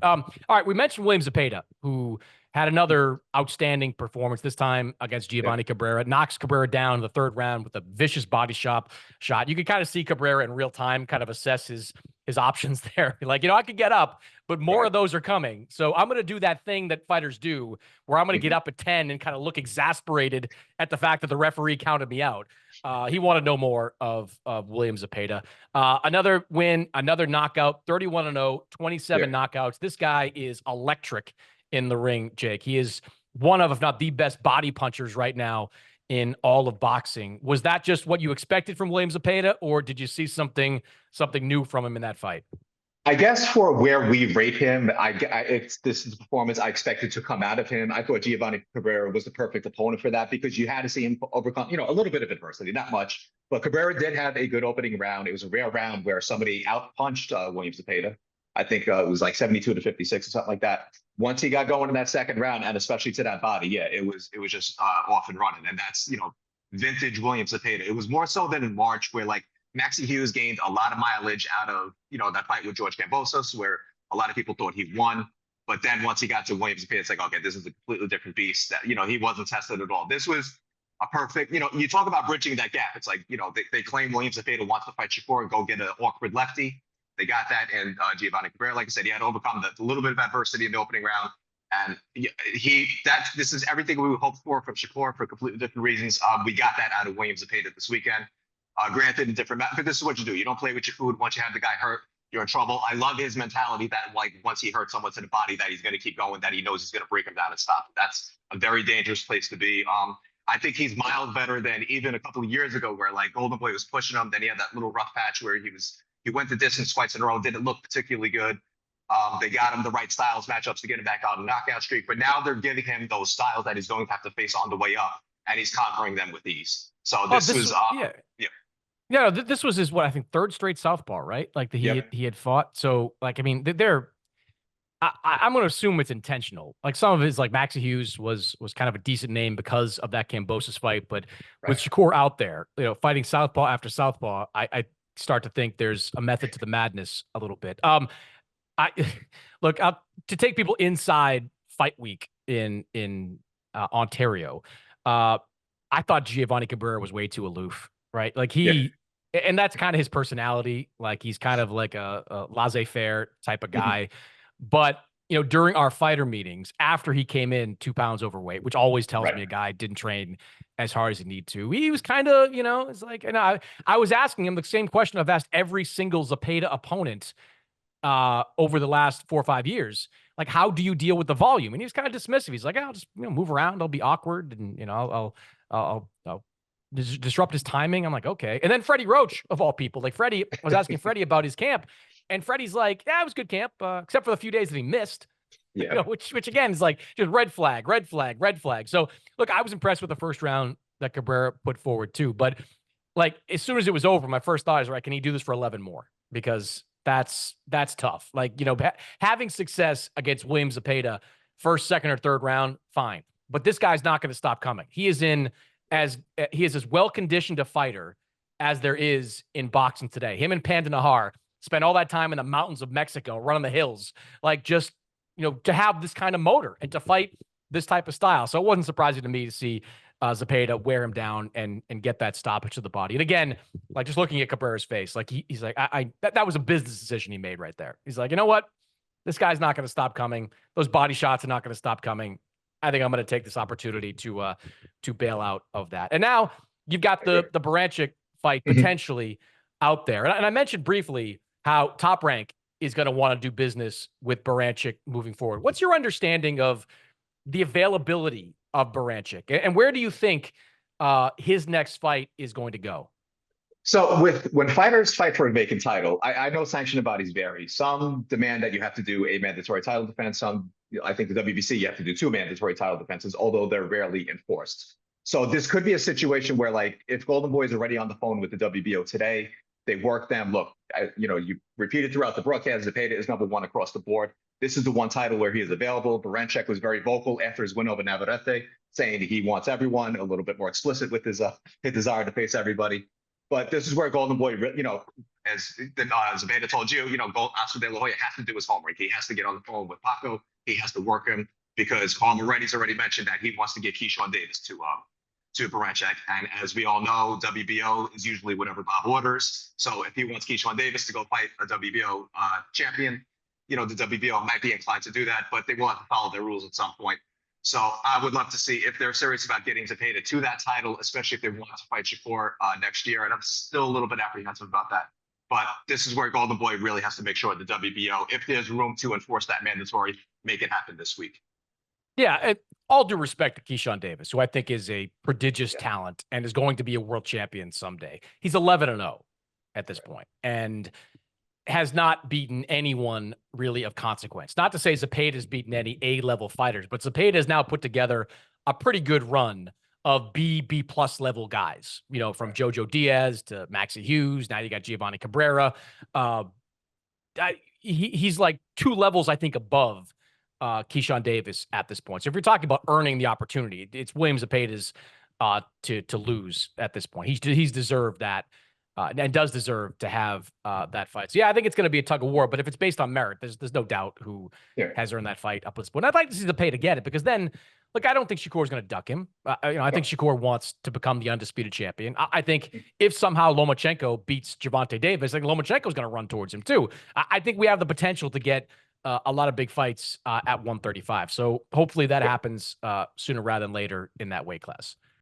All right, we mentioned William Zepeda, who had another outstanding performance, this time against Yeah. Giovanni Cabrera. Knocks Cabrera down in the third round with a vicious body shot. You could kind of see Cabrera in real time, kind of assess his options there. Like, I could get up, but more Right. of those are coming. So I'm going to do that thing that fighters do, where I'm going to get Mhm. up at 10 and kind of look exasperated at the fact that the referee counted me out. He wanted no more of William Zepeda. Another win, another knockout, 31-0, Yeah. 27 knockouts. This guy is electric in the ring, Jake. He is one of, if not the best body punchers right now in all of boxing. Was that just what you expected from William Zepeda, or did you see something new from him in that fight? I guess for where we rate him, it's this is the performance I expected to come out of him. I thought Giovanni Cabrera was the perfect opponent for that because you had to see him overcome, a little bit of adversity, not much. But Cabrera did have a good opening round. It was a rare round where somebody outpunched William Zepeda. I think it was like 72-56 or something like that. Once he got going in that second round, and especially to that body, yeah, it was just off and running. And that's vintage William Zepeda. It was more so than in March, where like Maxie Hughes gained a lot of mileage out of, that fight with George Kambosos, where a lot of people thought he won. But then once he got to Williams, it's like, okay, this is a completely different beast. That, he wasn't tested at all. This was a perfect, you talk about bridging that gap. It's like, they claim Williams Zepeda wants to fight Shakur and go get an awkward lefty. They got that. And Giovanni Cabrera, like I said, he had to overcome the little bit of adversity in the opening round. And this is everything we would hope for from Shakur for completely different reasons. We got that out of Williams Zepeda this weekend. Granted, a different but this is what you do. You don't play with your food. Once you have the guy hurt, you're in trouble. I love his mentality that like once he hurts someone to the body, that he's going to keep going, that he knows he's going to break him down and stop. That's a very dangerous place to be. I think he's miles better than even a couple of years ago, where like Golden Boy was pushing him. Then he had that little rough patch where he went the distance twice in a row, didn't look particularly good. They got him the right styles matchups to get him back out of the knockout streak, but now they're giving him those styles that he's going to have to face on the way up, and he's conquering them with ease. So this was yeah. yeah. Yeah, this was his what I think third straight southpaw, right? Like Yep. he had fought. So like I mean, I'm going to assume it's intentional. Like some of his like Maxie Hughes was kind of a decent name because of that Kambosos fight, but with Right. Shakur out there, fighting southpaw after southpaw, I start to think there's a method to the madness a little bit. I look to take people inside fight week in Ontario. I thought Giovanni Cabrera was way too aloof, right? Like Yeah. and that's kind of his personality. Like he's kind of like a laissez-faire type of Mhm. guy. But during our fighter meetings, after he came in 2 pounds overweight, which always tells Right. me a guy didn't train as hard as he need to. He was kind of, it's like, and I was asking him the same question I've asked every single Zepeda opponent over the last 4 or 5 years. Like, how do you deal with the volume? And he was kind of dismissive. He's like, I'll just move around. I'll be awkward, and I'll disrupt his timing. I'm like, okay. And then Freddie Roach, of all people, like Freddie, I was asking Freddie about his camp, and Freddie's like, yeah, it was good camp, except for the few days that he missed. Yeah. Which again is like just red flag, red flag, red flag. So look, I was impressed with the first round that Cabrera put forward too. But like as soon as it was over, my first thought is, right, can he do this for 11 more? Because that's tough. Like, having success against William Zepeda, first, second, or third round, fine. But this guy's not going to stop coming. He is as well conditioned a fighter as there is in boxing today. Him and Panda Nahar spent all that time in the mountains of Mexico, running the hills, like just to have this kind of motor and to fight this type of style. So it wasn't surprising to me to see Zepeda wear him down and get that stoppage to the body. And again, like just looking at Cabrera's face, like he's like, that was a business decision he made right there. He's like, you know what? This guy's not going to stop coming. Those body shots are not going to stop coming. I think I'm going to take this opportunity to bail out of that. And now you've got the Baranchyk fight potentially out there. And I mentioned briefly how Top Rank is going to want to do business with Baranchyk moving forward. What's your understanding of the availability of Baranchyk, and where do you think his next fight is going to go? So when fighters fight for a vacant title, I know sanctioning bodies vary. Some demand that you have to do a mandatory title defense. Some, I think the WBC, you have to do 2 mandatory title defenses, although they're rarely enforced. So this could be a situation where, like, if Golden Boy is already on the phone with the WBO today, they work them. Look, you repeat it throughout the broadcast. Zepeda is #1 across the board. This is the one title where he is available. Baranchyk was very vocal after his win over Navarrete, saying he wants everyone. A little bit more explicit with his desire to face everybody. But this is where Golden Boy, as Zepeda told you, Oscar De La Hoya has to do his homework. He has to get on the phone with Paco. He has to work him because Carl Moretti's already mentioned that he wants to get Keyshawn Davis to Baranchek. And as we all know, WBO is usually whatever Bob orders. So if he wants Keyshawn Davis to go fight a WBO champion, the WBO might be inclined to do that, but they will have to follow their rules at some point. So I would love to see if they're serious about getting Zepeda to that title, especially if they want to fight Shakur next year. And I'm still a little bit apprehensive about that. But this is where Golden Boy really has to make sure the WBO, if there's room to enforce that mandatory, make it happen this week. Yeah, all due respect to Keyshawn Davis, who I think is a prodigious talent and is going to be a world champion someday. He's 11-0 at this point and has not beaten anyone really of consequence. Not to say Zepeda has beaten any A-level fighters, but Zepeda has now put together a pretty good run of B-plus level guys, from Jojo Diaz to Maxie Hughes. Now you got Giovanni Cabrera. He's like 2 levels, I think, above Keyshawn Davis at this point. So if you're talking about earning the opportunity, it's William Zepeda's to lose at this point. He's deserved that and does deserve to have that fight. So yeah, I think it's going to be a tug of war. But if it's based on merit, there's no doubt who has earned that fight up to this point. I'd like to see Zepeda get it because then, look, I don't think Shakur is going to duck him. I think Shakur wants to become the undisputed champion. I think if somehow Lomachenko beats Gervonta Davis, I think Lomachenko is going to run towards him too. I think we have the potential to get a lot of big fights at 135. So hopefully that happens sooner rather than later in that weight class.